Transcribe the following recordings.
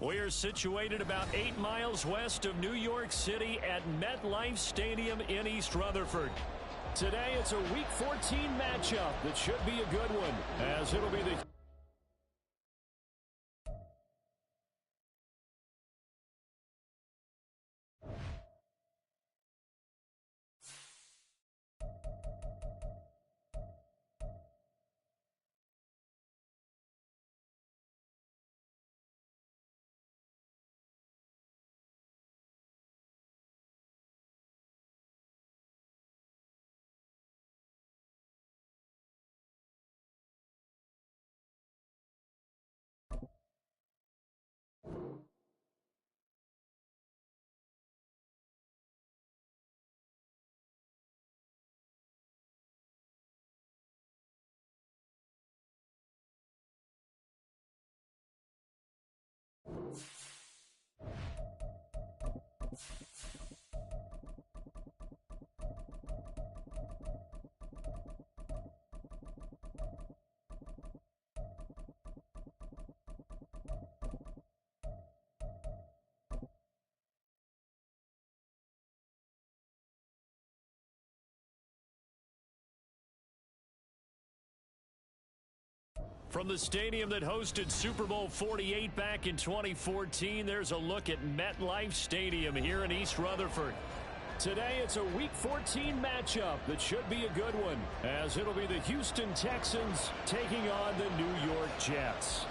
We're situated about 8 miles west of New York City at MetLife Stadium in East Rutherford. Today, it's a Week 14 matchup that should be a good one, as it'll be the... From the stadium that hosted Super Bowl 48 back in 2014, there's a look at MetLife Stadium here in East Rutherford. Today, it's a Week 14 matchup that should be a good one, as it'll be the Houston Texans taking on the New York Jets.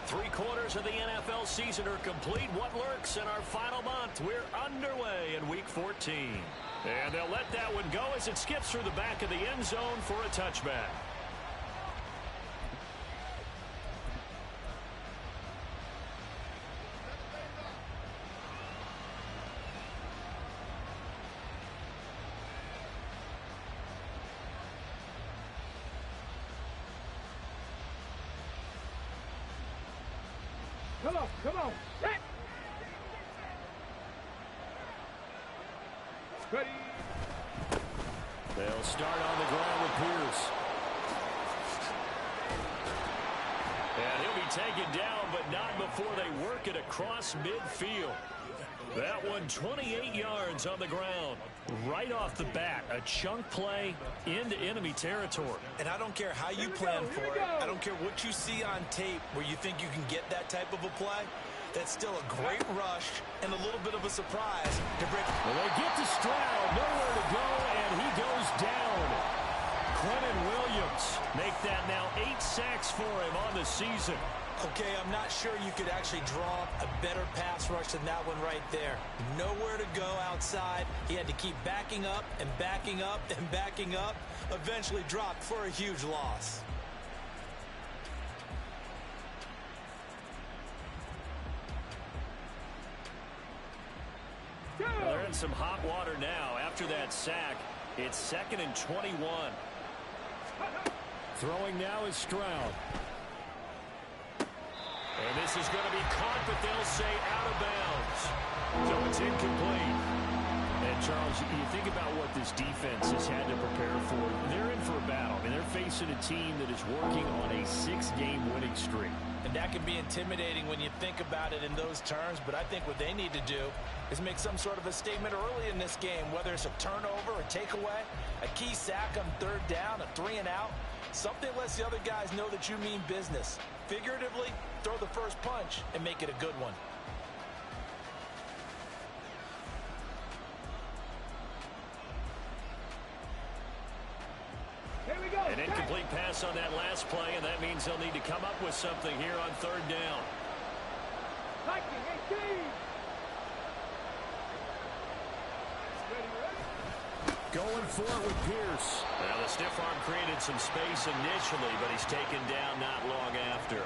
3 quarters of the NFL season are complete. What lurks in our final month? We're underway in Week 14. And they'll let that one go as it skips through the back of the end zone for a touchback. Come on. Set. Ready. They'll start on the ground with Pierce. And he'll be taken down, but not before they work it across midfield. That one 28 yards on the ground. Right off the bat, a chunk play into enemy territory. And I don't care how you plan for it. I don't care what you see on tape where you think you can get that type of a play. That's still a great rush and a little bit of a surprise to break. Well, they get to Stroud, nowhere to go, and he goes down. Quentin Williams make that now 8 sacks for him on the season. Okay, I'm not sure you could actually draw a better pass rush than that one right there. Nowhere to go outside. He had to keep backing up and backing up and backing up. Eventually dropped for a huge loss. Well, they're in some hot water now. After that sack, it's 2nd and 21. Throwing now is Stroud. And this is going to be caught, but they'll say out of bounds. So it's incomplete. And, Charles, you think about what this defense has had to prepare for. They're in for a battle. I mean, they're facing a team that is working on a 6-game winning streak. And that can be intimidating when you think about it in those terms. But I think what they need to do is make some sort of a statement early in this game, whether it's a turnover, a takeaway, a key sack on 3rd down, a 3-and-out. Something lets the other guys know that you mean business. Figuratively, throw the first punch and make it a good one. Here we go. An incomplete pass on that last play, and that means they'll need to come up with something here on 3rd down. Going for it with Pierce. Well, the stiff arm created some space initially, but he's taken down not long after.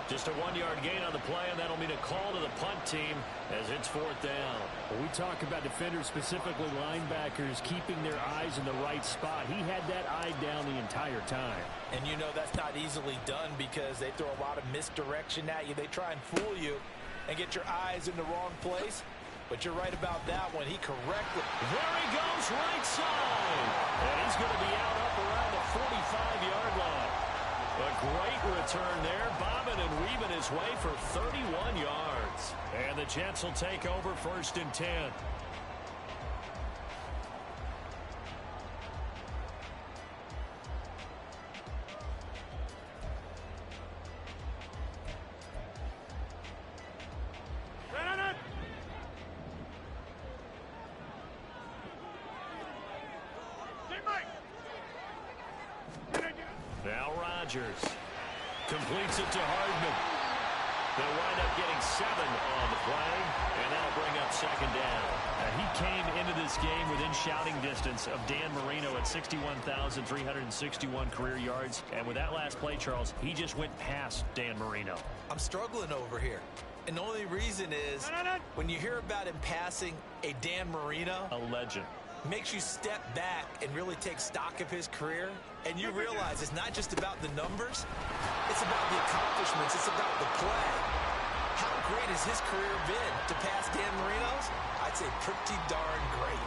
Just a 1-yard gain on the play, and that'll mean a call to the punt team as it's 4th down. Well, we talk about defenders, specifically linebackers, keeping their eyes in the right spot. He had that eye down the entire time. And you know that's not easily done because they throw a lot of misdirection at you. They try and fool you and get your eyes in the wrong place. But you're right about that one. He correctly. There he goes, right side. And he's going to be out up around the 45-yard line. A great return there, bobbing and weaving his way for 31 yards. is. And the Jets will take over 1st and 10. Now Rodgers completes it to Hardman. They'll wind up getting 7 on the play, and that'll bring up 2nd down. He came into this game within shouting distance of Dan Marino at 61,361 career yards. And with that last play, Charles, he just went past Dan Marino. I'm struggling over here. And the only reason is when you hear about him passing a Dan Marino, a legend, makes you step back and really take stock of his career, and you realize it's not just about the numbers, it's about the accomplishments, it's about the play. How great has his career been to pass Dan Marino's? I'd say pretty darn great.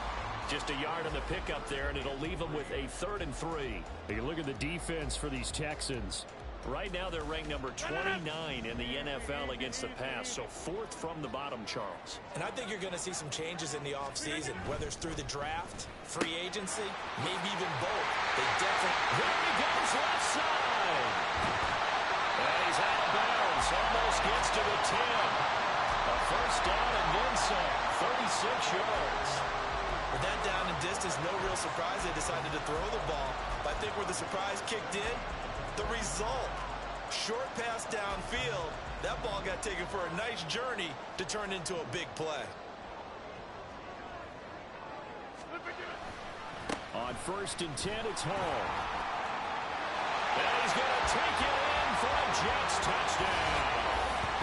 Just a yard on the pickup there, and it'll leave them with a 3rd and 3. You look at the defense for these Texans. Right now they're ranked number 29 in the NFL against the pass, so 4th from the bottom, Charles. And I think you're going to see some changes in the offseason, whether it's through the draft, free agency, maybe even both. They definitely... There he goes, left side! And he's out of bounds, almost gets to the 10. A 1st down and then some, 36 yards. With that down and distance, no real surprise they decided to throw the ball. But I think where the surprise kicked in, the result, short pass downfield, that ball got taken for a nice journey to turn into a big play. On 1st and 10, it's Hall. And he's going to take it in for a Jets touchdown.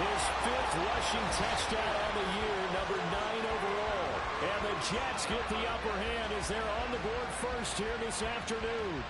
His 5th rushing touchdown on the year, number 9 overall. And the Jets get the upper hand as they're on the board first here this afternoon.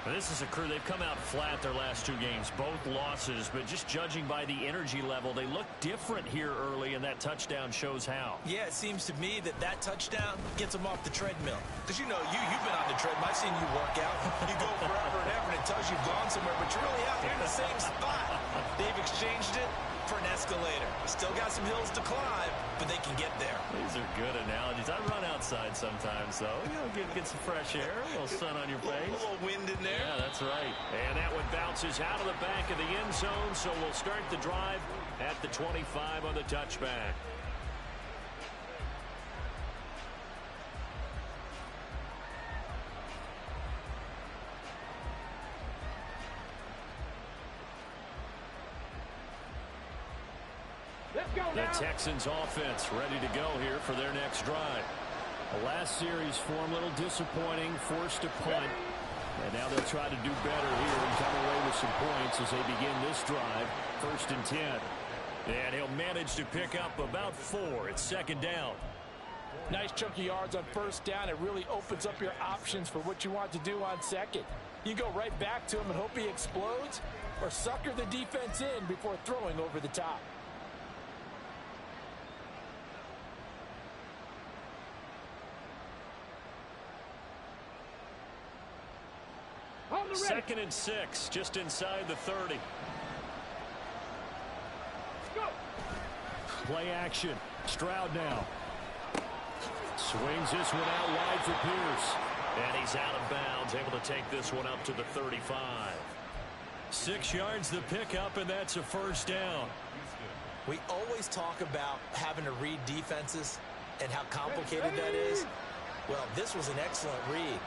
This is a crew, they've come out flat their last 2 games, both losses, but just judging by the energy level, they look different here early, and that touchdown shows how. Yeah, it seems to me that touchdown gets them off the treadmill. Because, you know, you've been on the treadmill. I've seen you work out. You go forever and ever, and it tells you've gone somewhere, but you're really out here in the same spot. They've exchanged it for an escalator. Still got some hills to climb, but they can get there. These are good analogies. I run outside sometimes, though. You know, get some fresh air, a little sun on your face. A little wind in there. Yeah, that's right. And that one bounces out of the back of the end zone, so we'll start the drive at the 25 on the touchback. The Texans offense ready to go here for their next drive. The last series for them a little disappointing, forced a punt. And now they'll try to do better here and come away with some points as they begin this drive, 1st and 10. And he'll manage to pick up about 4. It's 2nd down. Nice chunk of yards on 1st down. It really opens up your options for what you want to do on 2nd. You go right back to him and hope he explodes, or sucker the defense in before throwing over the top. 2nd and 6, just inside the 30. Play action. Stroud now. Swings this one out wide for Pierce. And he's out of bounds, able to take this one up to the 35. 6 yards the pickup, and that's a 1st down. We always talk about having to read defenses and how complicated that is. Well, this was an excellent read.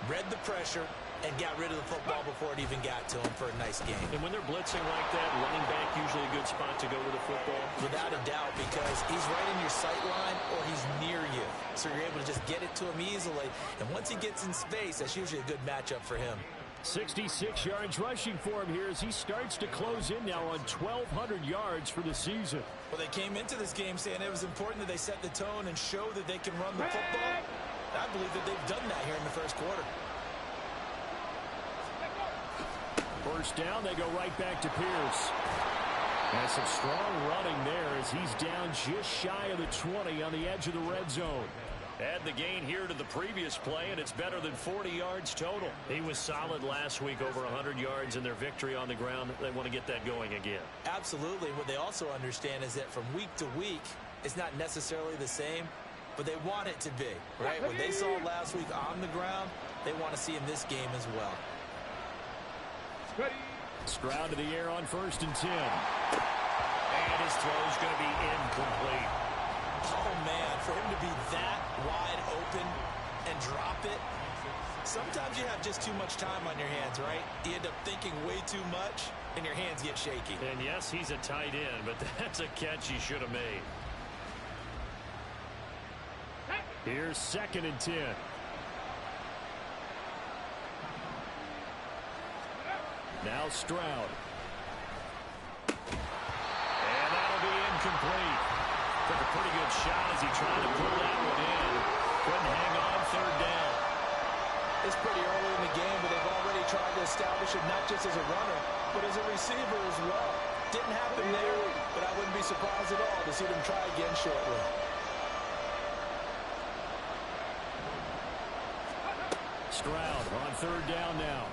Read the pressure and got rid of the football before it even got to him for a nice game. And when they're blitzing like that, running back usually a good spot to go with the football? Without a doubt, because he's right in your sight line or he's near you. So you're able to just get it to him easily. And once he gets in space, that's usually a good matchup for him. 66 yards rushing for him here as he starts to close in now on 1,200 yards for the season. Well, they came into this game saying it was important that they set the tone and show that they can run the football. I believe that they've done that here in the 1st quarter. 1st down, they go right back to Pierce. And some strong running there as he's down just shy of the 20 on the edge of the red zone. Add the gain here to the previous play, and it's better than 40 yards total. He was solid last week, over 100 yards in their victory on the ground. They want to get that going again. Absolutely. What they also understand is that from week to week, it's not necessarily the same, but they want it to be, right? What they saw last week on the ground, they want to see in this game as well. Stroud to the air on 1st and 10. And his throw's going to be incomplete. Oh, man, for him to be that wide open and drop it, sometimes you have just too much time on your hands, right? You end up thinking way too much, and your hands get shaky. And, yes, he's a tight end, but that's a catch he should have made. Here's 2nd and 10. Now Stroud. And that'll be incomplete. Took a pretty good shot as he tried to pull that one in. Couldn't hang on 3rd down. It's pretty early in the game, but they've already tried to establish it not just as a runner, but as a receiver as well. Didn't happen there, but I wouldn't be surprised at all to see them try again shortly. Stroud on 3rd down now.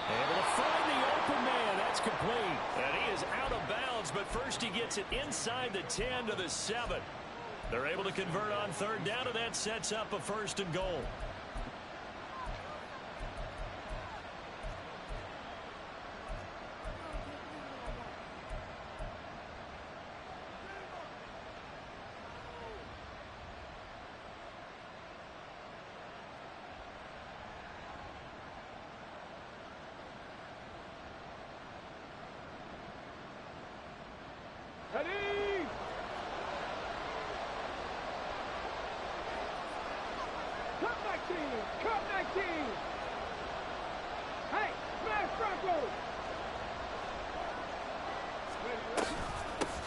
Able to find the open man. That's complete. And he is out of bounds, but first he gets it inside the 10 to the 7. They're able to convert on 3rd down, and that sets up a 1st and goal. Ready! Cut 19! Cut 19! Hey, smash Broncos!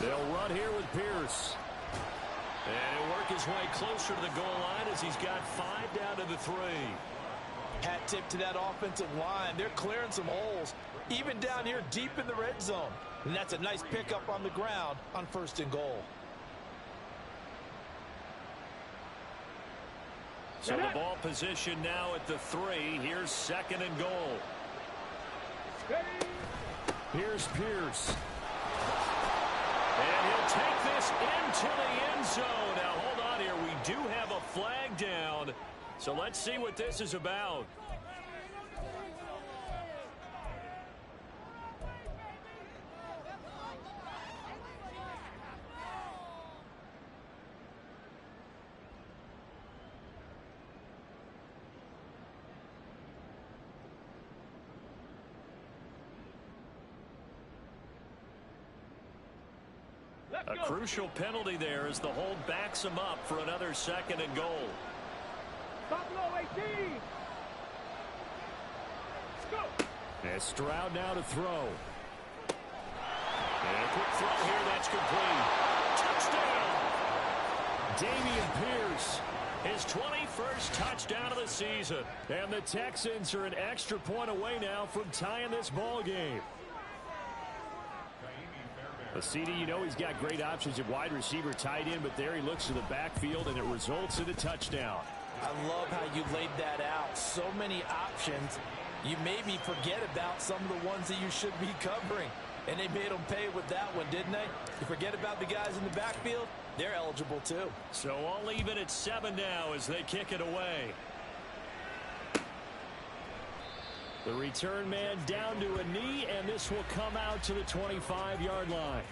They'll run here with Pierce. And he'll work his way closer to the goal line as he's got 5 down to the 3. Hat tip to that offensive line. They're clearing some holes, even down here deep in the red zone. And that's a nice pickup on the ground on 1st and goal. So the ball position now at the 3. Here's 2nd and goal. Here's Pierce. And he'll take this into the end zone. Now, hold on here. We do have a flag down. So let's see what this is about. A crucial penalty there as the hold backs him up for another 2nd and goal. Buffalo 18! Let's go! And Stroud now to throw. And a quick throw here, that's complete. Touchdown! Damian Pierce, his 21st touchdown of the season. And the Texans are an extra point away now from tying this ball game. CD, you know he's got great options at wide receiver, tight end, but there he looks to the backfield, and it results in a touchdown. I love how you laid that out. So many options. You maybe forget about some of the ones that you should be covering. And they made them pay with that one, didn't they? You forget about the guys in the backfield, they're eligible too. So all even at 7 now as they kick it away. The return man down to a knee, and this will come out to the 25-yard line.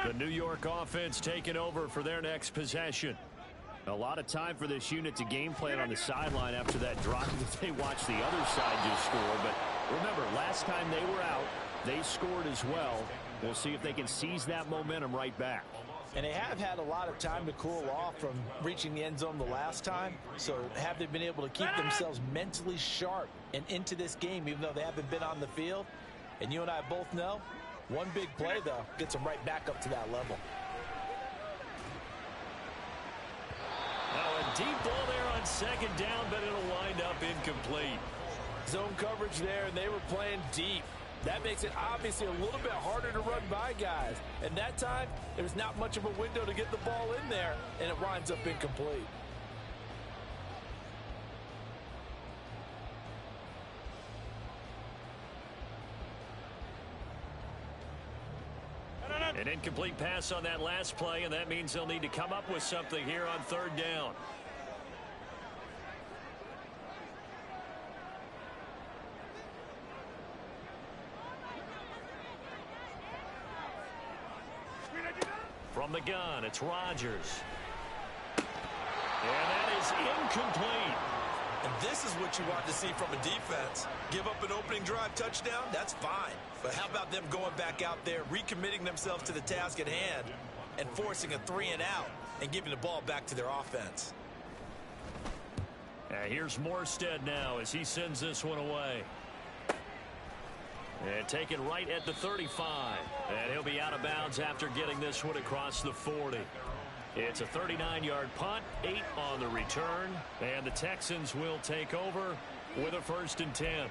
The New York offense taking over for their next possession. A lot of time for this unit to game plan on the sideline after that drop that they watched the other side just score. But remember, last time they were out, they scored as well. We'll see if they can seize that momentum right back. And they have had a lot of time to cool off from reaching the end zone the last time. So have they been able to keep themselves mentally sharp and into this game, even though they haven't been on the field? And you and I both know, one big play, though, gets them right back up to that level. Now a deep ball there on second down, but it'll wind up incomplete. Zone coverage there, and they were playing deep. That makes it obviously a little bit harder to run by guys. And that time, there's not much of a window to get the ball in there, and it winds up incomplete. An incomplete pass on that last play, and that means they'll need to come up with something here on third down. From the gun, it's Rodgers. And that is incomplete. And this is what you want to see from a defense. Give up an opening drive touchdown, that's fine. But how about them going back out there, recommitting themselves to the task at hand, and forcing a 3-and-out and giving the ball back to their offense? Here's Morstead now as he sends this one away. And taken right at the 35. And he'll be out of bounds after getting this one across the 40. It's a 39-yard punt, 8 on the return. And the Texans will take over with a 1st and 10.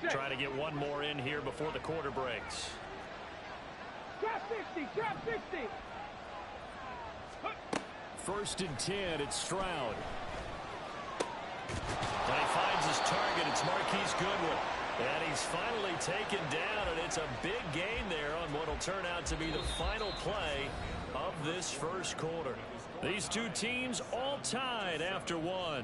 Try to get one more in here before the quarter breaks. Drop 60, drop 60. 1st and 10, it's Stroud. And he finds his target, it's Marquise Goodwin. And he's finally taken down, and it's a big gain there on what will turn out to be the final play of this first quarter. These two teams all tied after one.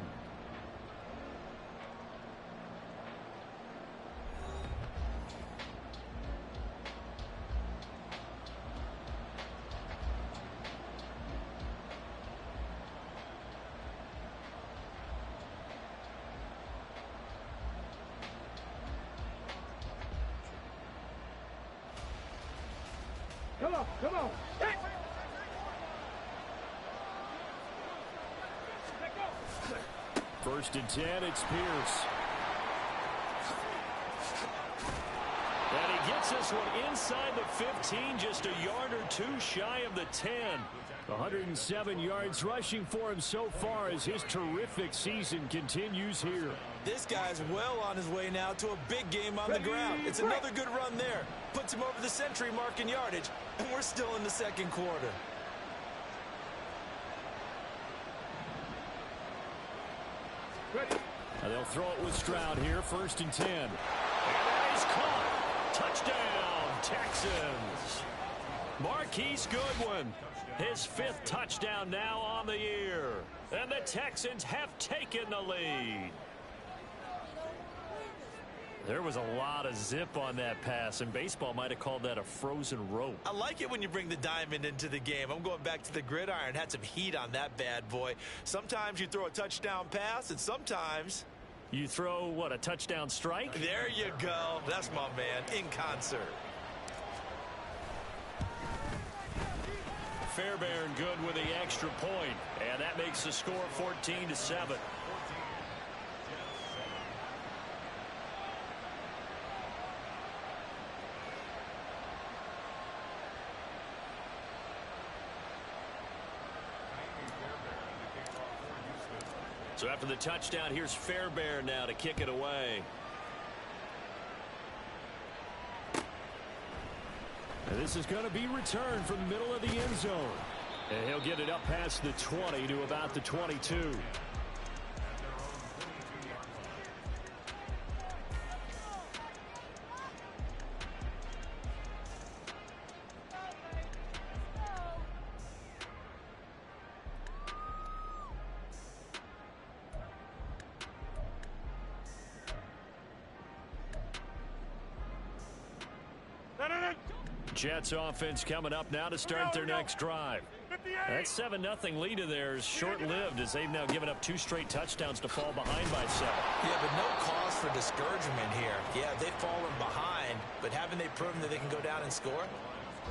Come on, come on. Hey. First and 10, it's Pierce. And he gets this one inside the 15, just a yard or two shy of the 10. 107 yards rushing for him so far as his terrific season continues here. This guy's well on his way now to a big game on the ground. It's another good run there. Puts him over the century mark in yardage, and we're still in the second quarter. They'll throw it with Stroud here, 1st and 10. And that is caught. Touchdown, Texans. Marquise Goodwin, his 5th touchdown now on the year. And the Texans have taken the lead. There was a lot of zip on that pass, and baseball might have called that a frozen rope. I like it when you bring the diamond into the game. I'm going back to the gridiron. Had some heat on that bad boy. Sometimes you throw a touchdown pass, and sometimes you throw, what, a touchdown strike? There you go. That's my man, in concert. Fairbairn good with the extra point, and that makes the score 14-7. So after the touchdown, here's Fairbairn now to kick it away. And this is going to be returned from the middle of the end zone. And he'll get it up past the 20 to about the 22. Jets offense coming up now to start their next drive. That 7-0 lead of theirs short-lived as they've now given up 2 straight touchdowns to fall behind by 7. Yeah, but no cause for discouragement here. Yeah, they've fallen behind, but haven't they proven that they can go down and score?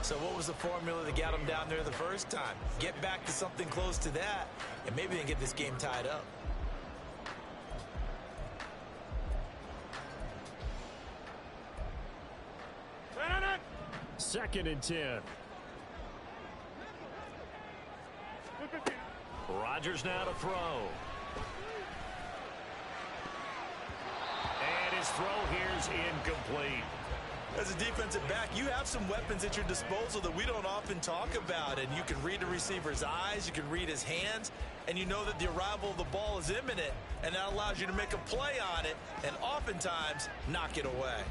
So what was the formula that got them down there the first time? Get back to something close to that, and maybe they can get this game tied up. Second and 10. Rodgers now to throw. And his throw here's incomplete. As a defensive back, you have some weapons at your disposal that we don't often talk about. And you can read the receiver's eyes, you can read his hands, and you know that the arrival of the ball is imminent. And that allows you to make a play on it and oftentimes knock it away.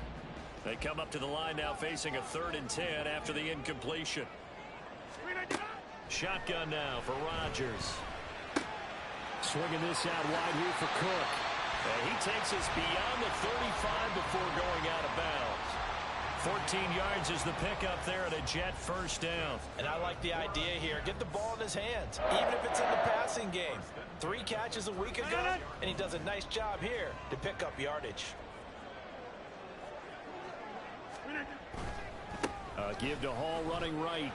They come up to the line now facing a 3rd and 10 after the incompletion. Shotgun now for Rodgers. Swinging this out wide here for Cook. And he takes us beyond the 35 before going out of bounds. 14 yards is the pickup there at a Jet first down. And I like the idea here. Get the ball in his hands, even if it's in the passing game. 3 catches a week ago, and he does a nice job here to pick up yardage. Give to Hall running right.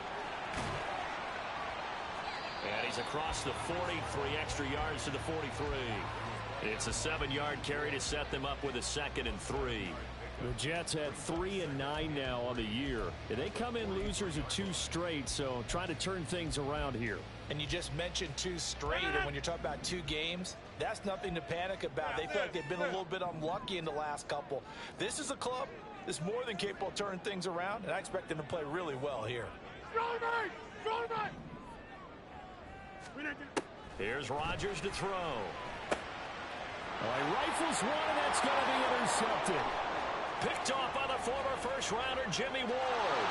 And he's across the 40, 3 extra yards to the 43. It's a 7-yard carry to set them up with a 2nd and 3. The Jets at 3-9 now on the year. They come in losers of 2 straight, so trying to turn things around here. And you just mentioned 2 straight, and when you're talking about 2 games, that's nothing to panic about. They feel like they've been a little bit unlucky in the last couple. This is a club that's more than capable of turning things around, and I expect them to play really well here. Here's Rodgers to throw. He rifles one, and that's going to be intercepted. Picked off by the former first-rounder Jimmy Ward.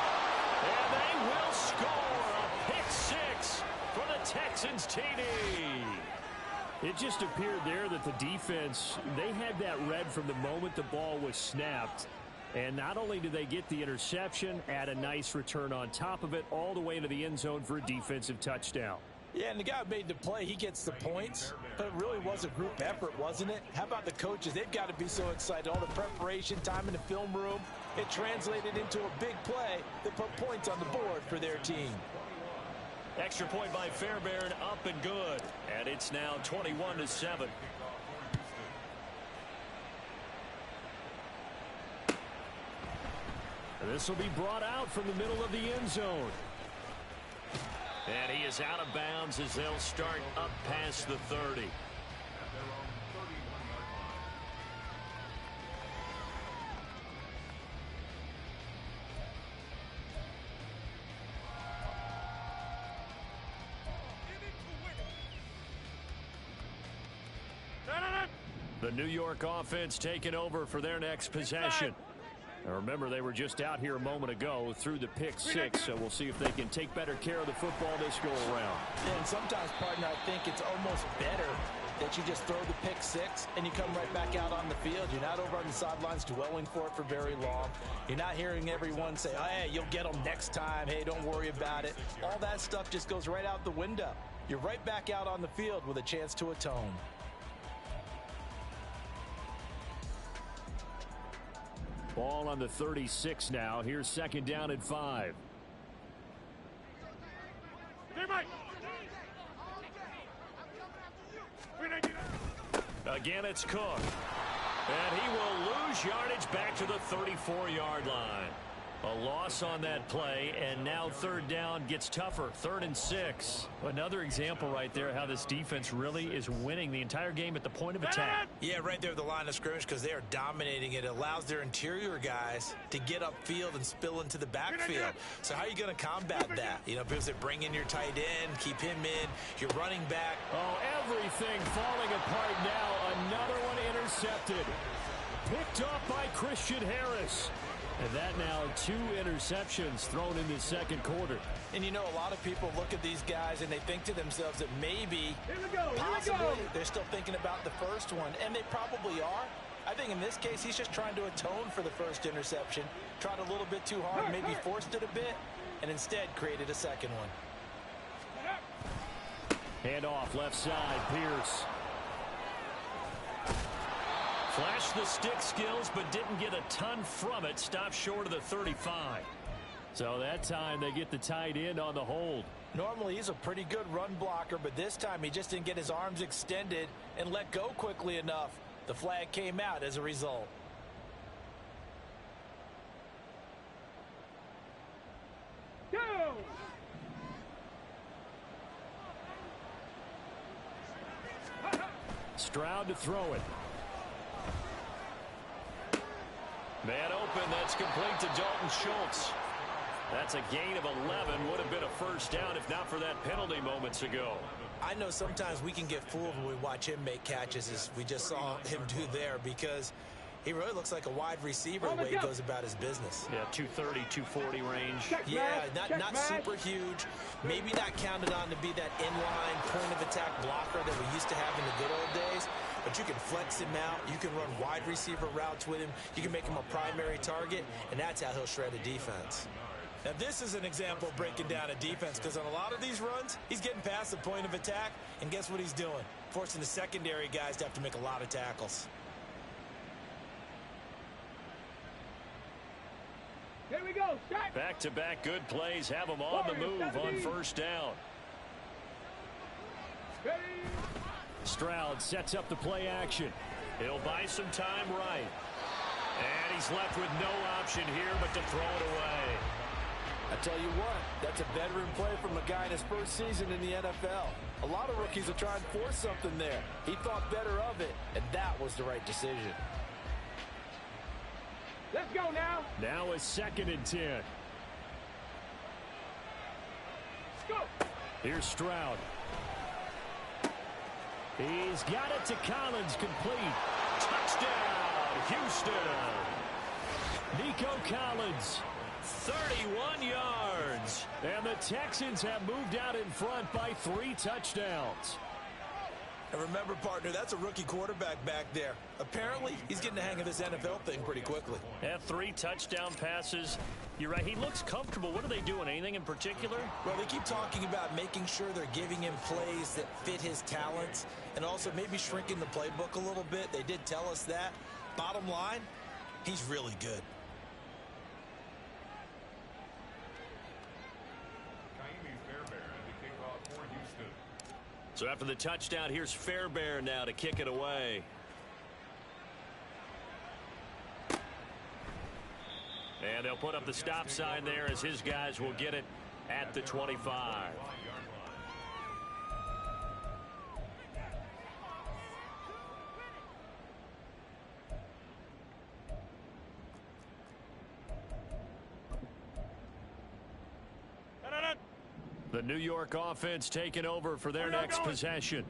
And they will score a pick 6 for the Texans TD. It just appeared there that the defense, they had that read from the moment the ball was snapped. And not only did they get the interception, add a nice return on top of it, all the way into the end zone for a defensive touchdown. Yeah, and the guy who made the play, he gets the points, but it really was a group effort, wasn't it? How about the coaches? They've got to be so excited. All the preparation, time in the film room, it translated into a big play that put points on the board for their team. Extra point by Fairbairn, up and good. And it's now 21-7. This will be brought out from the middle of the end zone. And he is out of bounds as they'll start up past the 30. The New York offense taking over for their next possession. Now remember, they were just out here a moment ago through the pick 6, so we'll see if they can take better care of the football this go around. Yeah, and sometimes, partner, I think it's almost better that you just throw the pick 6 and you come right back out on the field. You're not over on the sidelines dwelling for it for very long. You're not hearing everyone say, oh, hey, you'll get them next time. Hey, don't worry about it. All that stuff just goes right out the window. You're right back out on the field with a chance to atone. Ball on the 36 now. Here's 2nd down and 5. Again, it's Cook. And he will lose yardage back to the 34-yard line. A loss on that play, and now 3rd down gets tougher. 3rd and 6. Another example right there how this defense really is winning the entire game at the point of attack. Yeah, right there at the line of scrimmage because they are dominating it. It allows their interior guys to get upfield and spill into the backfield. So how are you going to combat that? You know, because they bring in your tight end, keep him in, your running back. Oh, everything falling apart now. Another one intercepted. Picked off by Christian Harris. And that now 2 interceptions thrown in the 2nd quarter. And you know, a lot of people look at these guys and they think to themselves that maybe, possibly, they're still thinking about the first one. And they probably are. I think in this case, he's just trying to atone for the first interception. Tried a little bit too hard, maybe forced it a bit, and instead created a second one. Handoff left side, Pierce. Flashed the stick skills, but didn't get a ton from it. Stopped short of the 35. So that time they get the tight end on the hold. Normally he's a pretty good run blocker, but this time he just didn't get his arms extended and let go quickly enough. The flag came out as a result. Go! Stroud to throw it. Man open, that's complete to Dalton Schultz. That's a gain of 11. Would have been a first down if not for that penalty moments ago. I know sometimes we can get fooled when we watch him make catches, as we just saw him do there, because he really looks like a wide receiver the way he goes about his business. Yeah, 230, 240 range. Yeah, not super huge. Maybe not counted on to be that inline point of attack blocker that we used to have in the good old days. But you can flex him out. You can run wide receiver routes with him. You can make him a primary target, and that's how he'll shred a defense. Now, this is an example of breaking down a defense, because on a lot of these runs, he's getting past the point of attack, and guess what he's doing? Forcing the secondary guys to have to make a lot of tackles. Here we go. Shot. Back-to-back good plays have him on the move on first down. Ready. Stroud sets up the play action. He'll buy some time right. And he's left with no option here but to throw it away. I tell you what, that's a veteran play from a guy in his first season in the NFL. A lot of rookies will try and force something there. He thought better of it, and that was the right decision. Let's go now. Now a 2nd and 10. Let's go. Here's Stroud. He's got it to Collins, complete. Touchdown, Houston. Nico Collins, 31 yards. And the Texans have moved out in front by 3 touchdowns. And remember, partner, that's a rookie quarterback back there. Apparently, he's getting the hang of this NFL thing pretty quickly. Yeah, 3 touchdown passes. You're right, he looks comfortable. What are they doing, anything in particular? Well, they keep talking about making sure they're giving him plays that fit his talents and also maybe shrinking the playbook a little bit. They did tell us that. Bottom line, he's really good. So after the touchdown, here's Fairbairn now to kick it away. And they'll put up the stop sign there as his guys will get it at the 25. The New York offense taking over for their next possession.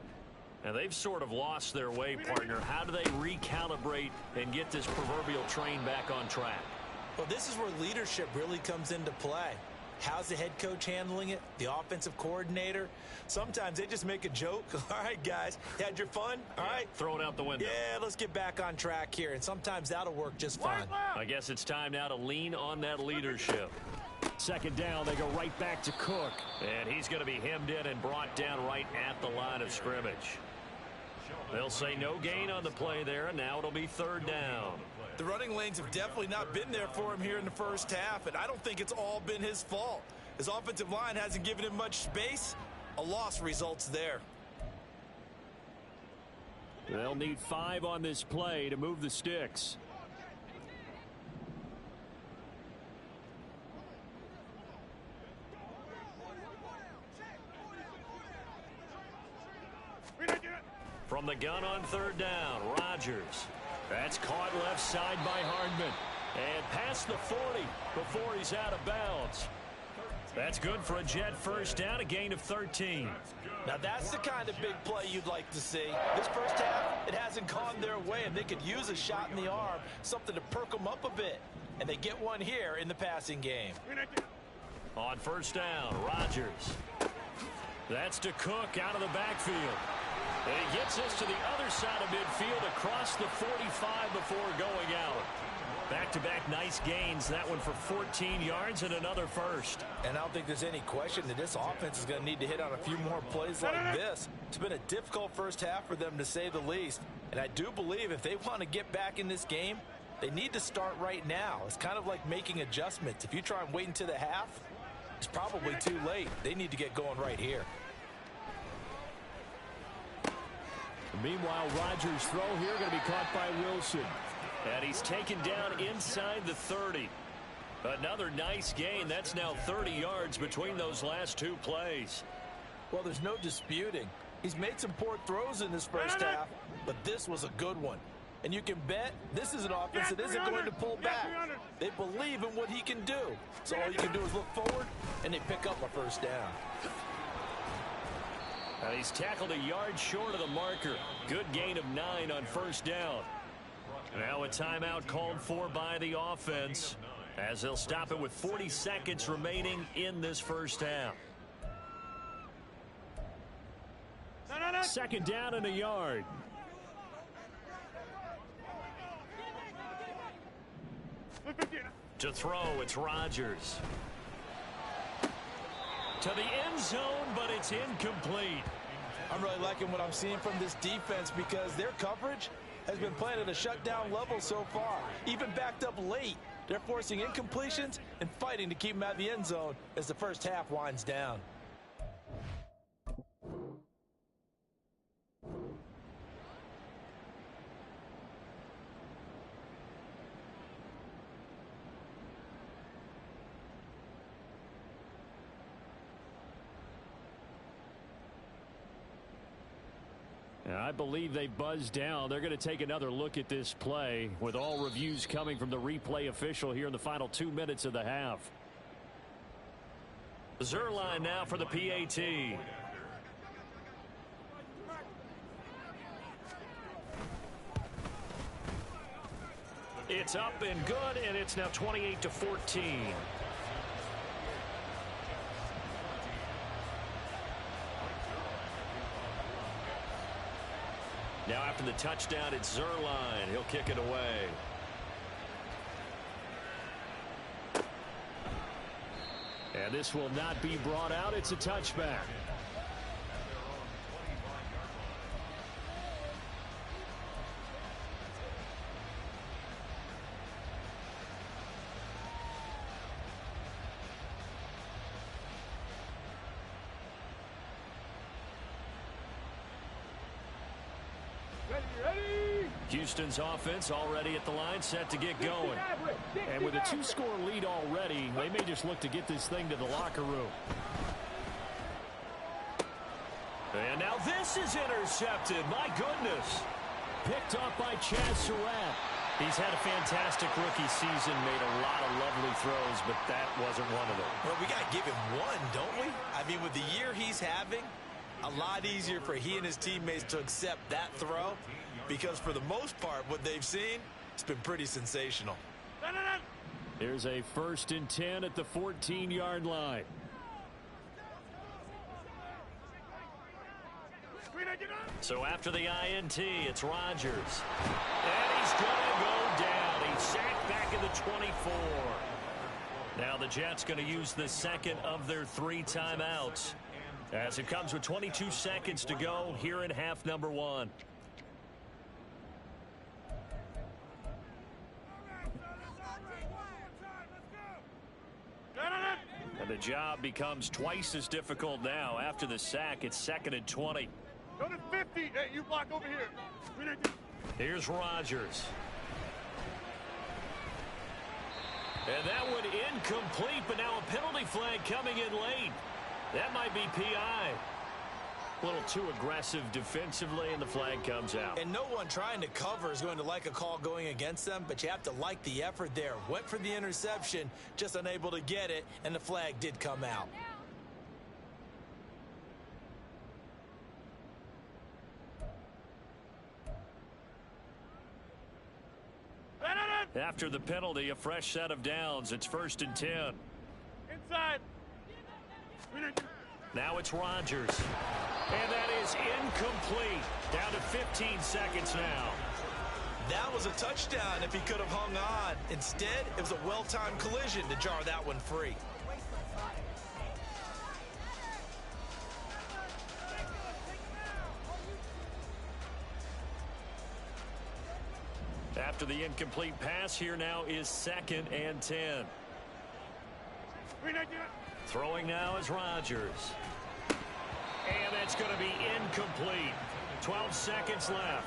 And they've sort of lost their way, partner. How do they recalibrate and get this proverbial train back on track? Well, this is where leadership really comes into play. How's the head coach handling it? The offensive coordinator? Sometimes they just make a joke. All right, guys, you had your fun? All right. Throw it out the window. Yeah, let's get back on track here. And sometimes that'll work just fine. I guess it's time now to lean on that leadership. 2nd down, they go right back to Cook. And he's going to be hemmed in and brought down right at the line of scrimmage. They'll say no gain on the play there, and now it'll be 3rd down. The running lanes have definitely not been there for him here in the first half, and I don't think it's all been his fault. His offensive line hasn't given him much space. A loss results there. They'll need 5 on this play to move the sticks. From the gun on 3rd down, Rodgers. That's caught left side by Hardman. And past the 40 before he's out of bounds. That's good for a Jet first down, a gain of 13. Now that's the kind of big play you'd like to see. This first half, it hasn't gone their way, and they could use a shot in the arm, something to perk them up a bit. And they get one here in the passing game. On 1st down, Rodgers. That's to Cook out of the backfield. And he gets us to the other side of midfield across the 45 before going out. Back-to-back nice gains. That one for 14 yards and another first. And I don't think there's any question that this offense is going to need to hit on a few more plays like this. It's been a difficult first half for them, to say the least. And I do believe if they want to get back in this game, they need to start right now. It's kind of like making adjustments. If you try and wait until the half, it's probably too late. They need to get going right here. Meanwhile, Rodgers' throw here going to be caught by Wilson. And he's taken down inside the 30. Another nice gain. That's now 30 yards between those last two plays. Well, there's no disputing. He's made some poor throws in this first half, but this was a good one. And you can bet this is an offense that isn't going to pull back. They believe in what he can do. So all you can do is look forward, and they pick up a first down. And he's tackled a yard short of the marker. Good gain of 9 on first down. Now a timeout called for by the offense, as they'll stop it with 40 seconds remaining in this first half. Second down and a yard. To throw, it's Rodgers. To the end zone, but it's incomplete. I'm really liking what I'm seeing from this defense because their coverage has been playing at a shutdown level so far. Even backed up late, they're forcing incompletions and fighting to keep them out of the end zone as the first half winds down. I believe they buzzed down. They're going to take another look at this play, with all reviews coming from the replay official here in the final 2 minutes of the half. Zerline now for the PAT. It's up and good, and it's now 28-14. Now after the touchdown, it's Zerline. He'll kick it away. And this will not be brought out. It's a touchback. Houston's offense already at the line, set to get going. And with a 2-score lead already, they may just look to get this thing to the locker room. And now this is intercepted. My goodness. Picked up by Chaz Surratt. He's had a fantastic rookie season, made a lot of lovely throws, but that wasn't one of them. Well, we got to give him one, don't we? I mean, with the year he's having, a lot easier for he and his teammates to accept that throw. Because for the most part, what they've seen, it's been pretty sensational. Here's a 1st and 10 at the 14-yard line. So after the INT, it's Rodgers. And he's going to go down. He's sacked back in the 24. Now the Jets going to use the second of their 3 timeouts, as it comes with 22 seconds to go here in half number 1. And the job becomes twice as difficult now. After the sack, it's 2nd and 20. Go to 50. Hey, you block over here. Here's Rodgers. And that one incomplete, but now a penalty flag coming in late. That might be PI. A little too aggressive defensively, and the flag comes out. And no one trying to cover is going to like a call going against them, but you have to like the effort there. Went for the interception, just unable to get it, and the flag did come out. After the penalty, a fresh set of downs. It's 1st and 10. Inside. Now it's Rodgers. And that is incomplete. Down to 15 seconds now. That was a touchdown if he could have hung on. Instead, it was a well-timed collision to jar that one free. After the incomplete pass, here now is 2nd and 10. Throwing now is Rodgers. And that's going to be incomplete. 12 seconds left.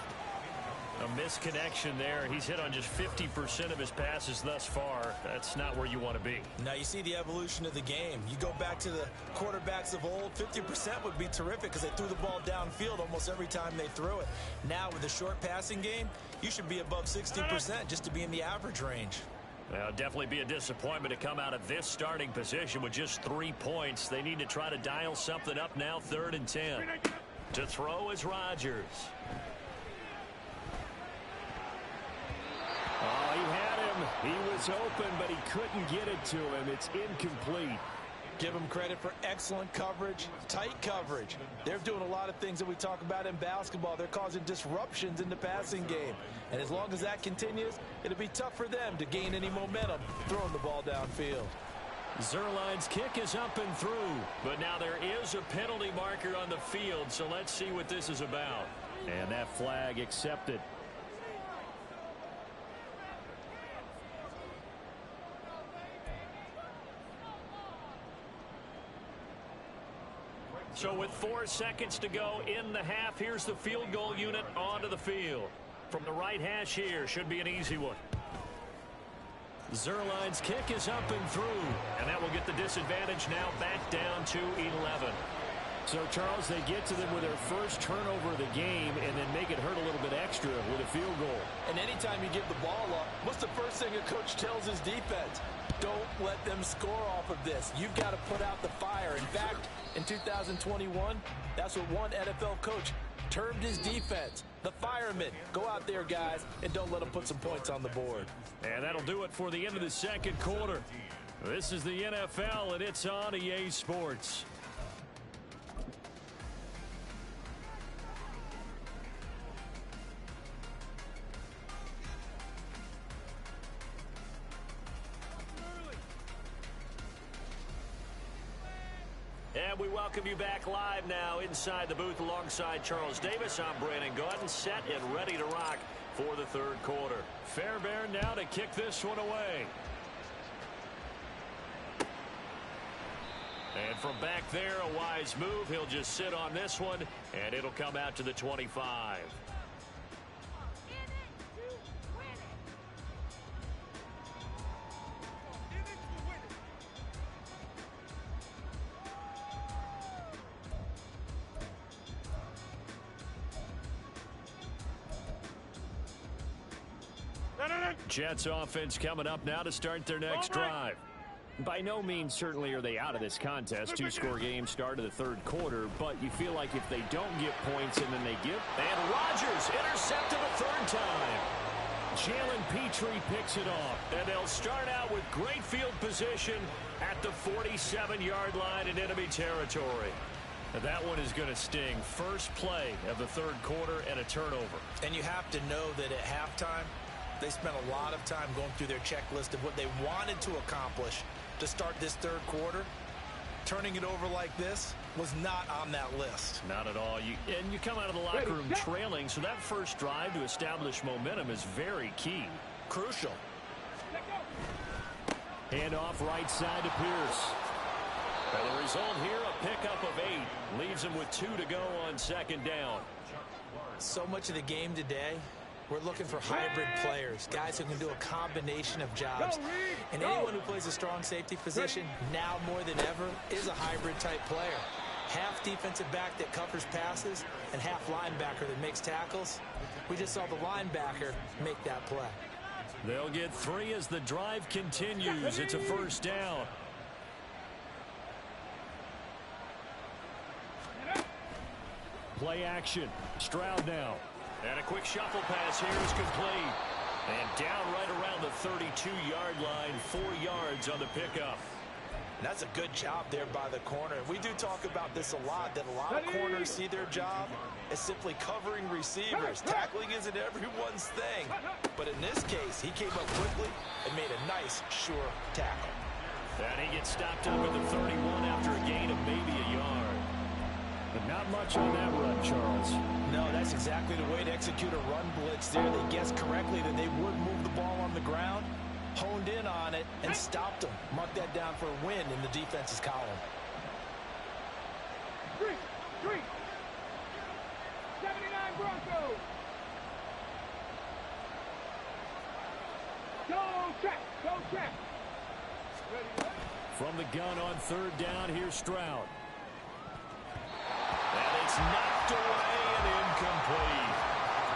A misconnection there. He's hit on just 50% of his passes thus far. That's not where you want to be. Now you see the evolution of the game. You go back to the quarterbacks of old, 50% would be terrific because they threw the ball downfield almost every time they threw it. Now with the short passing game, you should be above 60% just to be in the average range. Well, definitely be a disappointment to come out of this starting position with just 3 points. They need to try to dial something up now, 3rd and 10. To throw is Rodgers. Oh, he had him. He was open, but he couldn't get it to him. It's incomplete. Give them credit for excellent coverage, tight coverage. They're doing a lot of things that we talk about in basketball. They're causing disruptions in the passing game. And as long as that continues, it'll be tough for them to gain any momentum throwing the ball downfield. Zerline's kick is up and through. But now there is a penalty marker on the field, so let's see what this is about. And that flag accepted. So with 4 seconds to go in the half, here's the field goal unit onto the field. From the right hash here, should be an easy one. Zerline's kick is up and through, and that will get the disadvantage now back down to 11. So, Charles, they get to them with their first turnover of the game and then make it hurt a little bit extra with a field goal. And anytime you give the ball up, what's the first thing a coach tells his defense? Don't let them score off of this. You've got to put out the fire. In fact, in 2021, that's what one NFL coach termed his defense. The firemen. Go out there, guys, and don't let them put some points on the board. And that'll do it for the end of the second quarter. This is the NFL, and it's on EA Sports. And we welcome you back live now inside the booth alongside Charles Davis. I'm Brandon Gaudin, set and ready to rock for the third quarter. Fairbairn now to kick this one away. And from back there, a wise move. He'll just sit on this one, and it'll come out to the 25. Jets offense coming up now to start their next drive. By no means certainly are they out of this contest. Two-score game start of the third quarter, but you feel like if they don't get points and then they give. And Rodgers intercepted a third time. Jalen Petrie picks it off. And they'll start out with great field position at the 47-yard line in enemy territory. Now that one is going to sting. First play of the third quarter and a turnover. And you have to know that at halftime, they spent a lot of time going through their checklist of what they wanted to accomplish to start this third quarter. Turning it over like this was not on that list. Not at all. And you come out of the locker room trailing, so that first drive to establish momentum is very key. Crucial. Hand off right side to Pierce. And the result here, a pickup of 8. Leaves him with 2 to go on second down. So much of the game today, we're looking for hybrid players, guys who can do a combination of jobs. And anyone who plays a strong safety position, now more than ever, is a hybrid-type player. Half defensive back that covers passes and half linebacker that makes tackles. We just saw the linebacker make that play. They'll get 3 as the drive continues. It's a first down. Play action. Stroud now. And a quick shuffle pass here is complete. And down right around the 32-yard line, 4 yards on the pickup. And that's a good job there by the corner. We do talk about this a lot, that a lot of corners see their job as simply covering receivers. Tackling isn't everyone's thing. But in this case, he came up quickly and made a nice, sure tackle. And he gets stopped up at the 31 after a gain of maybe a yard. But not much on that run, Charles. No, that's exactly the way to execute a run blitz there. They guessed correctly that they would move the ball on the ground, honed in on it, and stopped them. Mark that down for a win in the defense's column. 3, 79 Broncos. Go check. Ready. From the gun on third down, here's Stroud. And it's knocked away and incomplete.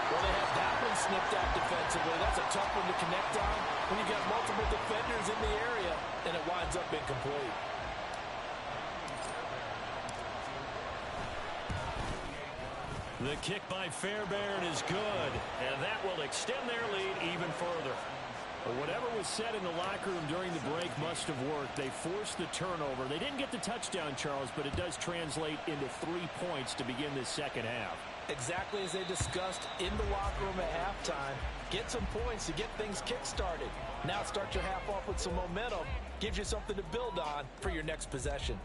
Well, they have that one snipped out defensively. That's a tough one to connect on when you got multiple defenders in the area, and it winds up incomplete. The kick by Fairbairn is good, and that will extend their lead even further. But whatever was said in the locker room during the break must have worked. They forced the turnover. They didn't get the touchdown, Charles, but it does translate into 3 points to begin this second half. Exactly as they discussed in the locker room at halftime. Get some points to get things kick-started. Now start your half off with some momentum. Gives you something to build on for your next possession.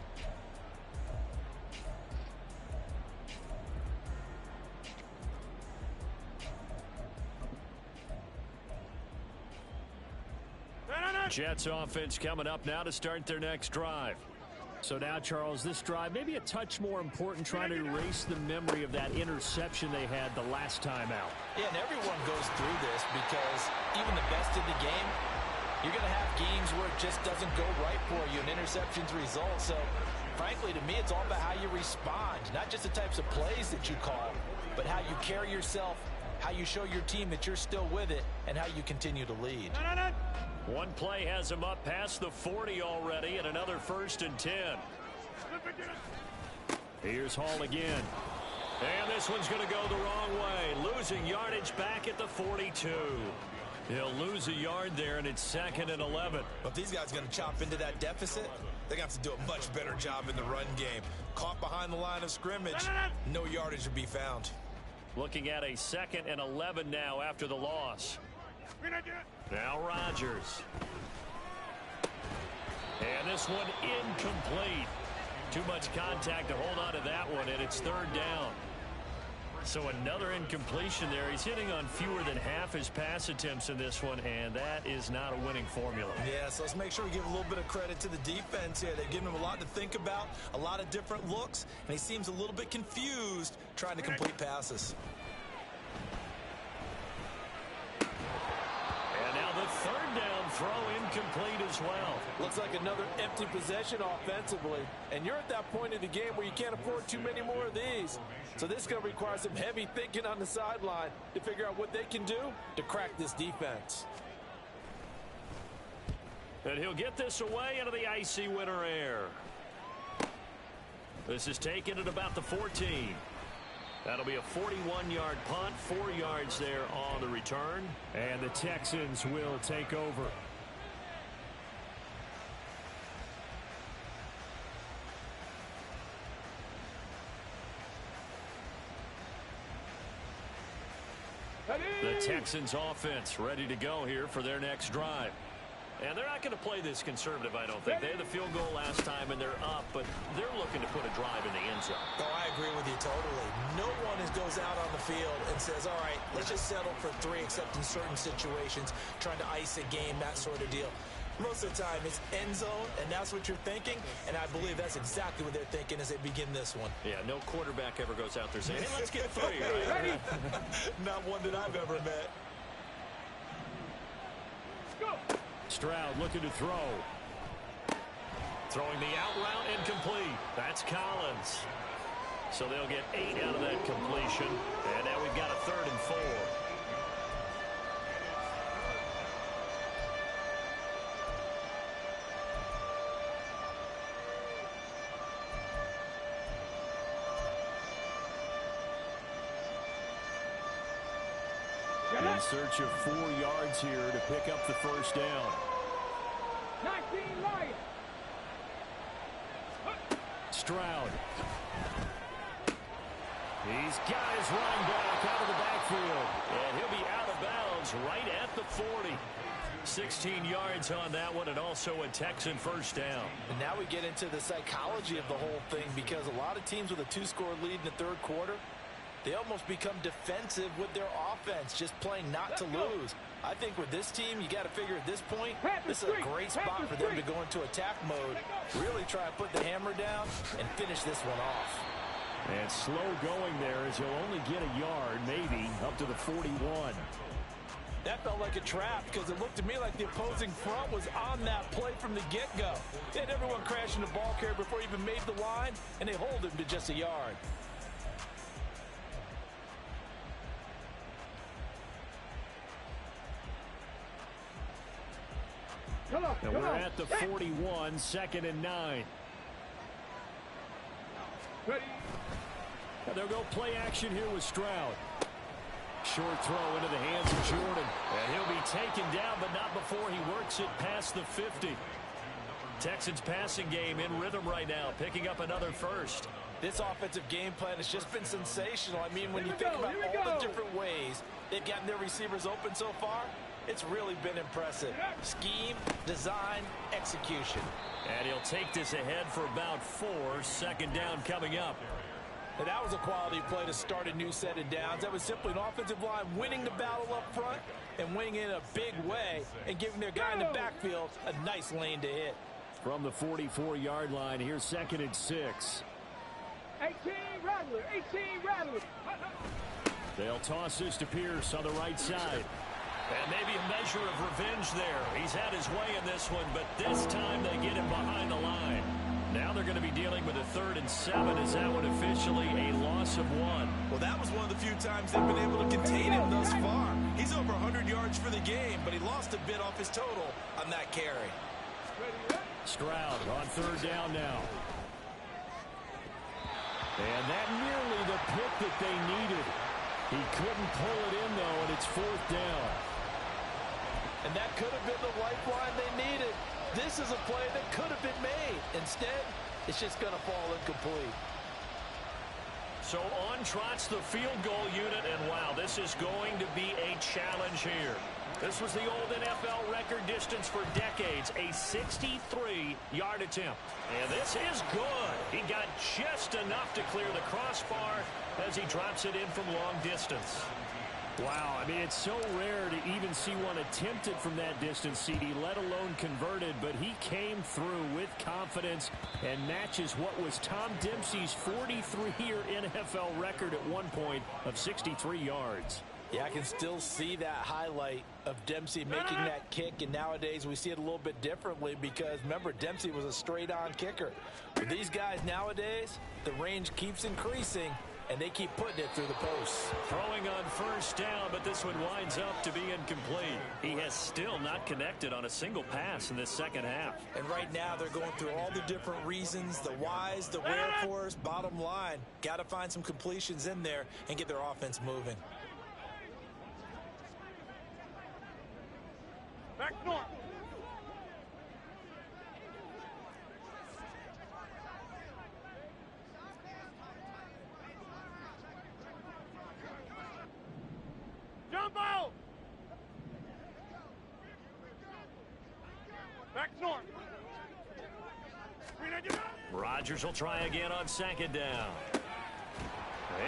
Jets offense coming up now to start their next drive. So now, Charles, this drive maybe a touch more important, trying to erase the memory of that interception they had the last time out. Yeah, and everyone goes through this because even the best in the game, you're going to have games where it just doesn't go right for you, and interceptions result. So, frankly, to me, it's all about how you respond, not just the types of plays that you call, but how you carry yourself, how you show your team that you're still with it, and how you continue to lead. One play has him up past the 40 already, and another 1st and 10. Here's Hall again. And this one's going to go the wrong way. Losing yardage back at the 42. He'll lose a yard there, and it's 2nd and 11. But if these guys are going to chop into that deficit, they're going to have to do a much better job in the run game. Caught behind the line of scrimmage, no yardage to be found. Looking at a 2nd and 11 now after the loss. Now Rodgers. And this one incomplete. Too much contact to hold on to that one, and it's 3rd down. So another incompletion there. He's hitting on fewer than half his pass attempts in this one, and that is not a winning formula. Yeah, so let's make sure we give a little bit of credit to the defense here. They've given him a lot to think about, a lot of different looks, and he seems a little bit confused trying to complete passes. And now the 3rd down throw incomplete as well. Looks like another empty possession offensively. And you're at that point in the game where you can't afford too many more of these. So this is going to require some heavy thinking on the sideline to figure out what they can do to crack this defense. And he'll get this away into the icy winter air. This is taken at about the 14. That'll be a 41-yard punt, 4 yards there on the return. And the Texans will take over. The Texans offense ready to go here for their next drive. And they're not going to play this conservative, I don't think. They had the field goal last time, and they're up, but they're looking to put a drive in the end zone. Oh, I agree with you totally. No one goes out on the field and says, all right, let's just settle for 3, except in certain situations, trying to ice a game, that sort of deal. Most of the time, it's end zone, and that's what you're thinking, and I believe that's exactly what they're thinking as they begin this one. Yeah, no quarterback ever goes out there saying, hey, let's get 3, right? Not one that I've ever met. Go! Stroud looking to throw. Throwing the out route incomplete. That's Collins. So they'll get 8 out of that completion. And now we've got a 3rd and 4. In search of 4 yards here to pick up the 1st down. 19 Lions. Stroud. He's got his running back out of the backfield. And he'll be out of bounds right at the 40. 16 yards on that one, and also a Texan first down. And now we get into the psychology of the whole thing, because a lot of teams with a 2-score lead in the third quarter, they almost become defensive with their offense, just playing not to lose. I think with this team, you got to figure at this point, this is a great spot for them to go into attack mode, really try to put the hammer down and finish this one off. And slow going there, as he'll only get a yard, maybe, up to the 41. That felt like a trap, because it looked to me like the opposing front was on that play from the get-go. They had everyone crashing the ball carrier before he even made the line, and they hold him to just a yard. And we're at the 41, 2nd and 9. Ready. They'll go play action here with Stroud. Short throw into the hands of Jordan. And he'll be taken down, but not before he works it past the 50. Texans passing game in rhythm right now, picking up another first. This offensive game plan has just been sensational. I mean, when you think about all the different ways they've gotten their receivers open so far, it's really been impressive. Scheme, design, execution. And he'll take this ahead for about 4. 2nd down coming up. And that was a quality play to start a new set of downs. That was simply an offensive line winning the battle up front and winning it in a big way and giving their guy in the backfield a nice lane to hit. From the 44-yard line, here's 2nd and 6. 18 Rattler, 18 Rattler. They'll toss this to Pierce on the right side. And maybe a measure of revenge there. He's had his way in this one, but this time they get him behind the line. Now they're going to be dealing with a 3rd and 7. Is that one officially a loss of 1? Well, that was one of the few times they've been able to contain him thus far. He's over 100 yards for the game, but he lost a bit off his total on that carry. Stroud on 3rd down now. And that nearly the pick that they needed. He couldn't pull it in, though, and it's 4th down. And that could have been the lifeline they needed. This is a play that could have been made. Instead, it's just going to fall incomplete. So on trots the field goal unit, and wow, this is going to be a challenge here. This was the old NFL record distance for decades, a 63-yard attempt. And this is good. He got just enough to clear the crossbar as he drops it in from long distance. Wow, I mean, it's so rare to even see one attempted from that distance, CD, let alone converted, but he came through with confidence and matches what was Tom Dempsey's 43-year NFL record at one point of 63 yards. Yeah, I can still see that highlight of Dempsey making that kick, and nowadays we see it a little bit differently because, remember, Dempsey was a straight-on kicker. With these guys nowadays, the range keeps increasing, and they keep putting it through the posts. Throwing on 1st down, but this one winds up to be incomplete. He has still not connected on a single pass in this 2nd half. And right now they're going through all the different reasons, the whys, the wherefores. Bottom line, got to find some completions in there and get their offense moving. Back north. Jumbo! Back north. Rodgers will try again on 2nd down.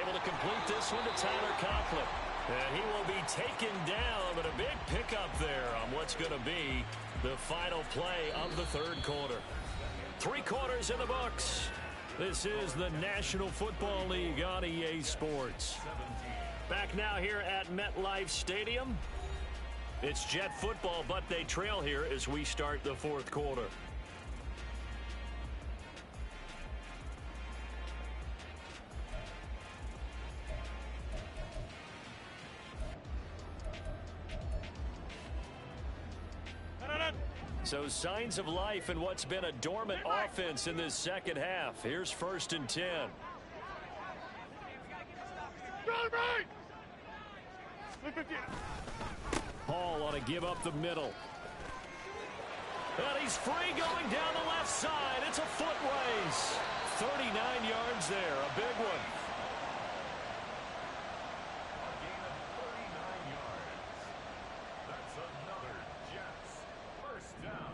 Able to complete this one to Tyler Conklin. And he will be taken down, but a big pickup there on what's going to be the final play of the 3rd quarter. 3 quarters in the books. This is the National Football League on EA Sports. Back now here at MetLife Stadium. It's Jet football, but they trail here as we start the 4th quarter. So signs of life in what's been a dormant offense in this 2nd half. Here's 1st and 10. Hall on a give up the middle. And he's free going down the left side. It's a foot race. 39 yards there, a big one.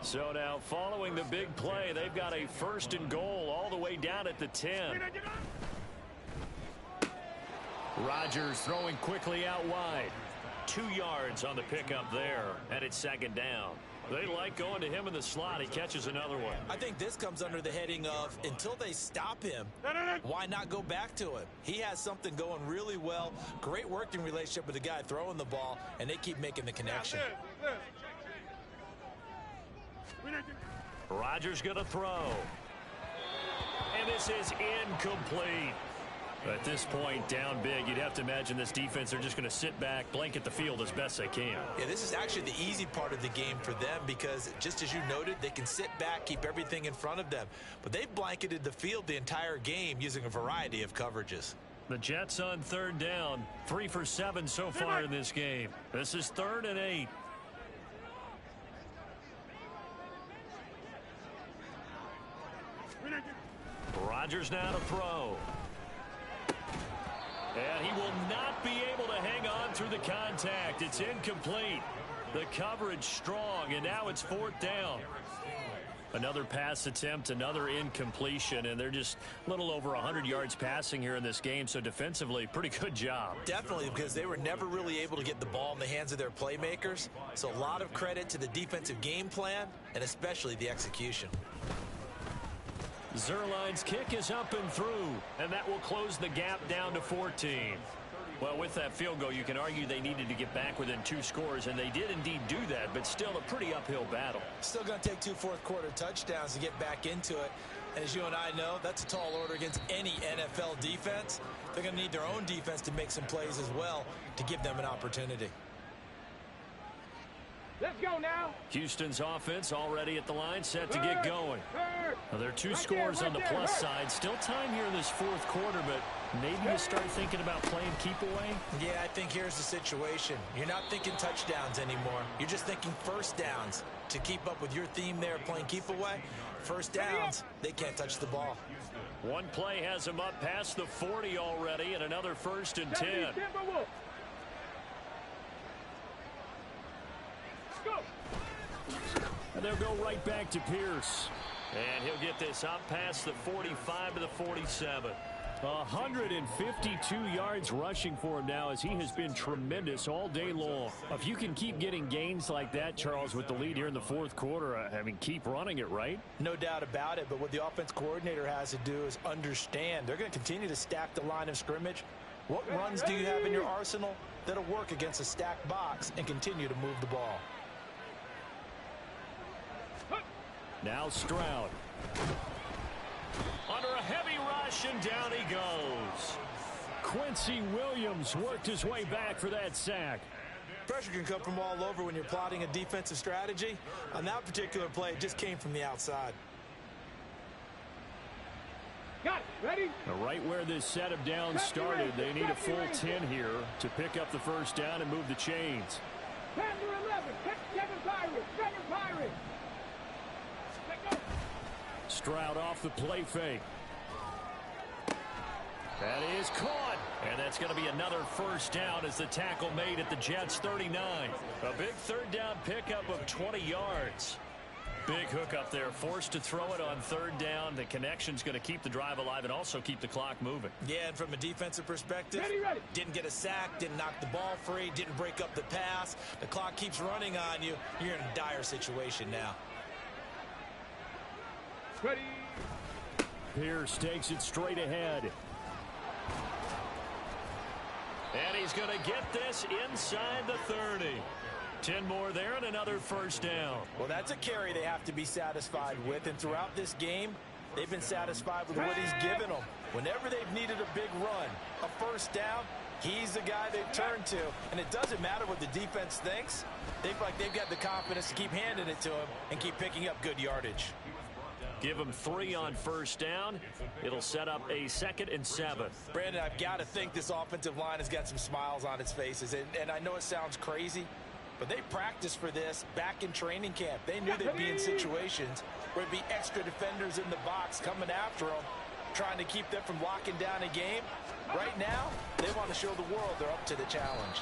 So now, following the big play, they've got a 1st and goal all the way down at the 10. Rodgers throwing quickly out wide. 2 yards on the pickup there, and it's 2nd down. They like going to him in the slot. He catches another one. I think this comes under the heading of until they stop him, why not go back to him? He has something going really well. Great working relationship with the guy throwing the ball, and they keep making the connection. Rodgers going to throw. And this is incomplete. At this point, down big, you'd have to imagine this defense, they're just going to sit back, blanket the field as best they can. Yeah, this is actually the easy part of the game for them because, just as you noted, they can sit back, keep everything in front of them. But they've blanketed the field the entire game using a variety of coverages. The Jets on 3rd down, 3 for 7 so far in this game. This is 3rd and 8. Rodgers now to throw. And he will not be able to hang on through the contact. It's incomplete. The coverage strong, and now it's 4th down. Another pass attempt, another incompletion, and they're just a little over 100 yards passing here in this game, so defensively, pretty good job. Definitely, because they were never really able to get the ball in the hands of their playmakers, so a lot of credit to the defensive game plan, and especially the execution. Zerline's kick is up and through, and that will close the gap down to 14. Well, with that field goal, you can argue they needed to get back within 2 scores, and they did indeed do that, but still a pretty uphill battle. Still going to take 2 fourth-quarter touchdowns to get back into it. And as you and I know, that's a tall order against any NFL defense. They're going to need their own defense to make some plays as well to give them an opportunity. Let's go now. Houston's offense already at the line, set to get going. Well, there are 2 scores on the plus side. Still time here in this 4th quarter, but maybe you start thinking about playing keep away? Yeah, I think here's the situation. You're not thinking touchdowns anymore. You're just thinking 1st downs. To keep up with your theme there, playing keep away, 1st downs, they can't touch the ball. One play has them up past the 40 already, and another 1st and 10. And they'll go right back to Pierce. And he'll get this up past the 45 to the 47. 152 yards rushing for him now as he has been tremendous all day long. If you can keep getting gains like that, Charles, with the lead here in the 4th quarter, I mean, keep running it, right? No doubt about it, but what the offense coordinator has to do is understand. They're going to continue to stack the line of scrimmage. What runs do you have in your arsenal that'll work against a stacked box and continue to move the ball? Now Stroud. Under a heavy rush, and down he goes. Quincy Williams worked his way back for that sack. Pressure can come from all over when you're plotting a defensive strategy. On that particular play, it just came from the outside. Got it. Ready? Right where this set of downs started, they need a full 10 here to pick up the 1st down and move the chains. 10 to 11. 7 Pirates. 7 Pirates. Stroud off the play fake. That is caught. And that's going to be another 1st down as the tackle made at the Jets 39. A big 3rd down pickup of 20 yards. Big hook up there, forced to throw it on 3rd down. The connection's going to keep the drive alive and also keep the clock moving. Yeah, and from a defensive perspective, ready. Didn't get a sack, didn't knock the ball free, didn't break up the pass. The clock keeps running on you. You're in a dire situation now. Ready. Pierce takes it straight ahead. And he's going to get this inside the 30. 10 more there and another 1st down. Well, that's a carry they have to be satisfied with. And throughout this game, they've been satisfied with what he's given them. Whenever they've needed a big run, a 1st down, he's the guy they've turned to. And it doesn't matter what the defense thinks. They feel like they've got the confidence to keep handing it to him and keep picking up good yardage. Give him 3 on 1st down. It'll set up a 2nd and 7. Brandon, I've got to think this offensive line has got some smiles on its faces. And I know it sounds crazy, But they practiced for this back in training camp. They knew they'd be in situations where there'd be extra defenders in the box coming after them, trying to keep them from locking down a game. Right now, they want to show the world they're up to the challenge.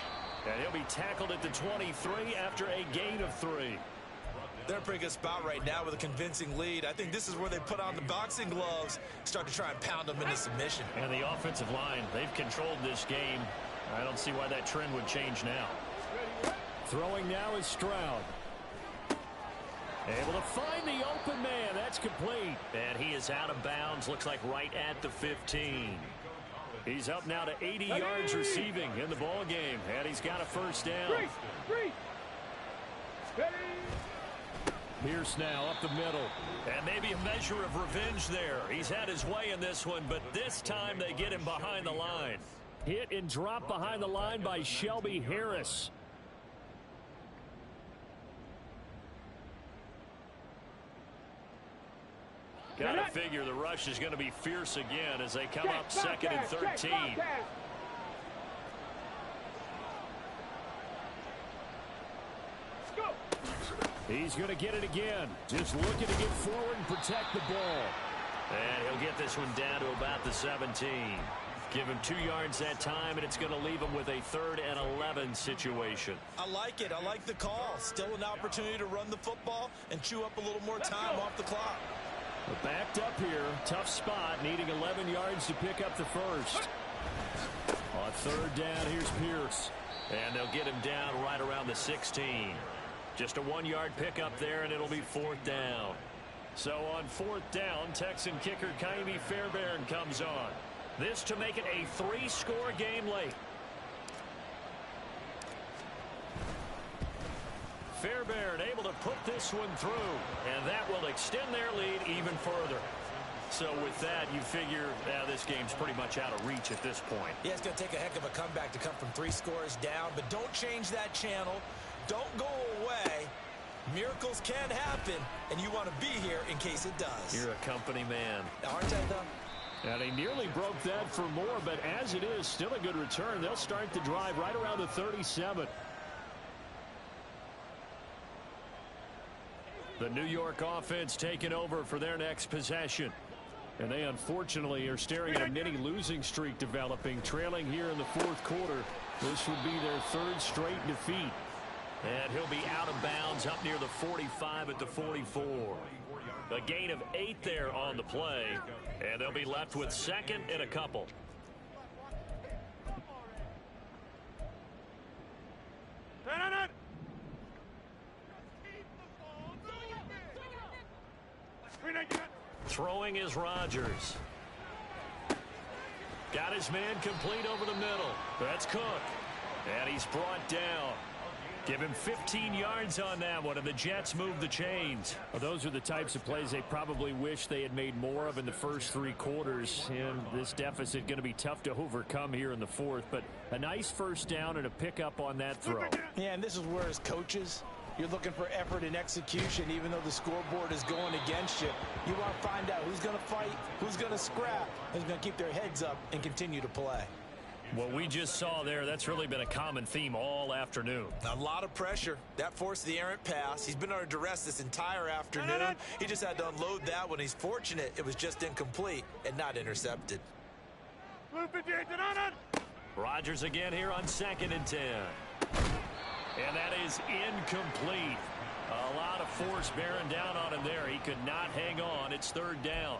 And he'll be tackled at the 23 after a gain of 3. They're in a pretty good spot right now with a convincing lead. I think this is where they put on the boxing gloves, start to try and pound them into submission. And the offensive line, they've controlled this game. I don't see why that trend would change now. Throwing now is Stroud. Able to find the open man. That's complete. And he is out of bounds. Looks like right at the 15. He's up now to 80 yards receiving in the ball game. And he's got a first down. Pierce now up the middle. And maybe a measure of revenge there. He's had his way in this one, but this time they get him behind the line. Hit and drop behind the line by Shelby Harris. Got to figure the rush is going to be fierce again as they come up 2nd and 13. He's going to get it again. Just looking to get forward and protect the ball. And he'll get this one down to about the 17. Give him 2 yards that time, and it's going to leave him with a 3rd and 11 situation. I like it. I like the call. Still an opportunity to run the football and chew up a little more time off the clock. We're backed up here. Tough spot, needing 11 yards to pick up the first. On 3rd down, here's Pierce. And they'll get him down right around the 16. Just a 1-yard pickup there, and it'll be 4th down. So on 4th down, Texan kicker Kaimi Fairbairn comes on. This to make it a 3-score game late. Fairbairn able to put this one through, and that will extend their lead even further. So with that, you figure this game's pretty much out of reach at this point. Yeah, it's going to take a heck of a comeback to come from 3 scores down, but don't change that channel. Don't go away. Miracles can happen, and you want to be here in case it does. You're a company man. Aren't I, though? And he nearly broke that for more, but as it is, still a good return. They'll start the drive right around the 37. The New York offense taking over for their next possession. And they unfortunately are staring at a mini losing streak developing, trailing here in the 4th quarter. This would be their 3rd straight defeat. And he'll be out of bounds up near the 45 at the 44. A gain of 8 there on the play. And they'll be left with 2nd and a couple. Throwing is Rodgers. Got his man complete over the middle. That's Cook. And he's brought down. Give him 15 yards on that one, and the Jets move the chains. Well, those are the types of plays they probably wish they had made more of in the first 3 quarters. And this deficit going to be tough to overcome here in the 4th. But a nice first down and a pickup on that throw. Yeah, and this is where as coaches, you're looking for effort and execution, even though the scoreboard is going against you. You want to find out who's going to fight, who's going to scrap, who's going to keep their heads up and continue to play. What we just saw there, that's really been a common theme all afternoon. A lot of pressure. That forced the errant pass. He's been under duress this entire afternoon. He just had to unload that one. He's fortunate it was just incomplete and not intercepted. Rodgers again here on 2nd and 10. And that is incomplete. A lot of force bearing down on him there. He could not hang on. It's 3rd down.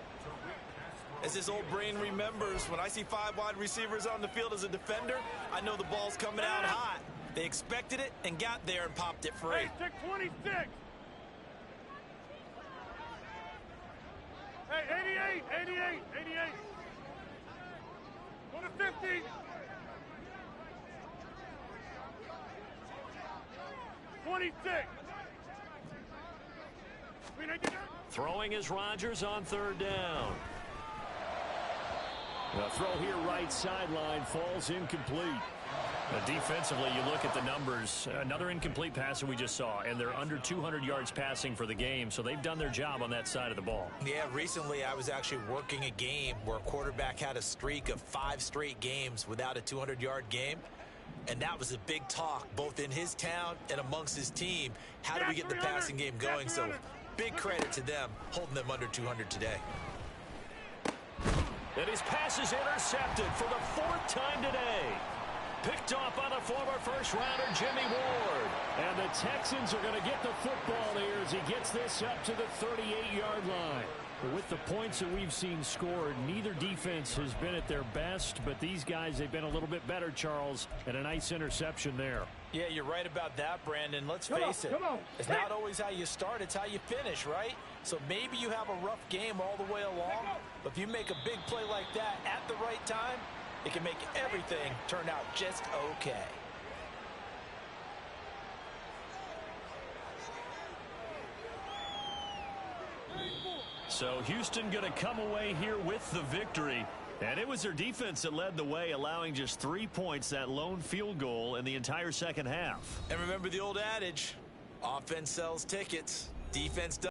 As his old brain remembers, when I see 5 wide receivers on the field as a defender, I know the ball's coming out hot. They expected it and got there and popped it free. Hey, check 26. Hey, 88. Go to 50. Throwing is Rodgers on 3rd down. The throw here right sideline falls incomplete. Defensively, you look at the numbers. Another incomplete pass that we just saw, and they're under 200 yards passing for the game, so they've done their job on that side of the ball. Yeah, recently I was actually working a game where a quarterback had a streak of 5 straight games without a 200-yard game. And that was a big talk, both in his town and amongst his team. How do we get the passing game going? So big credit to them, holding them under 200 today. And his pass is intercepted for the 4th time today. Picked off by the former first-rounder Jimmy Ward. And the Texans are going to get the football here as he gets this up to the 38-yard line. But with the points that we've seen scored, neither defense has been at their best, but these guys, they've been a little bit better, Charles, and a nice interception there. Yeah, you're right about that, Brandon. Let's face it. It's not always how you start, it's how you finish, right? So maybe you have a rough game all the way along, but if you make a big play like that at the right time, it can make everything turn out just okay. So Houston going to come away here with the victory. And it was their defense that led the way, allowing just 3 points, that lone field goal in the entire second half. And remember the old adage, offense sells tickets, defense doesn't.